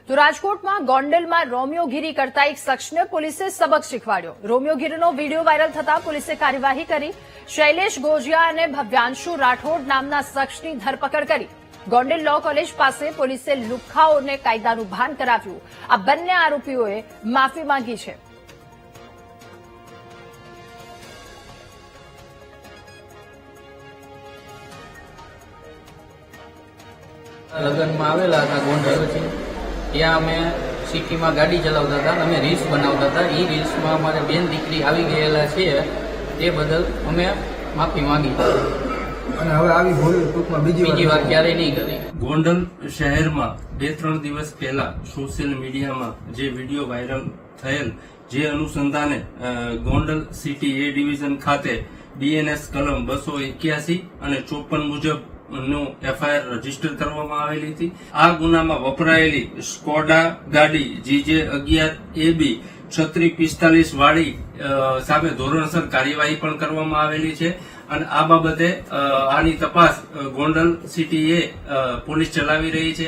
તો રાજકોટમાં ગોંડલમાં રોમિયોગીરી કરતા એક શખ્સને પોલીસે સબક શીખવાડ્યો। રોમિયોગીરીનો વિડીયો વાયરલ થતા પોલીસે કાર્યવાહી કરી। શૈલેષ ગોજિયા અને ભવ્યાંશુ રાઠોડ નામના શખ્સની ધરપકડ કરી। ગોંડલ લો કોલેજ પાસે પોલીસે લુખ્ખાઓને કાયદાનું ભાન કરાવ્યું। આ બંને આરોપીઓએ માફી માંગી છે। લગ્નમાં આવેલા હતા ગોંડલ પછી ત્યાં અમે સિટીમાં ગાડી ચલાવતા હતા, અમે રીલ્સ બનાવતા હતા। એ રીલ્સમાં અમારે બેન દીકરી આવી ગયેલા છે, તે બદલ અમે માફી માંગી અને હવે આવી ભૂલ ટૂંકમાં બીજી વાર ક્યારેય નહીં કરી। ગોંડલ શહેરમાં 2-3 દિવસ પહેલા સોશિયલ મીડિયામાં જે વિડીયો વાયરલ થયેલ, જે અનુસંધાને ગોંડલ સિટી એ ડિવિઝન ખાતે BNS કલમ 281 અને 54 મુજબ નું FIR રજીસ્ટર કરવામાં આવેલી હતી। આ ગુનામાં વપરાયેલી સ્કોડા ગાડી GJ11AB 3645 વાળી સામે ધોરણસર કાર્યવાહી પણ કરવામાં આવેલી છે અને આ બાબતે આની તપાસ ગોંડલ સિટી એ પોલીસ ચલાવી રહી છે।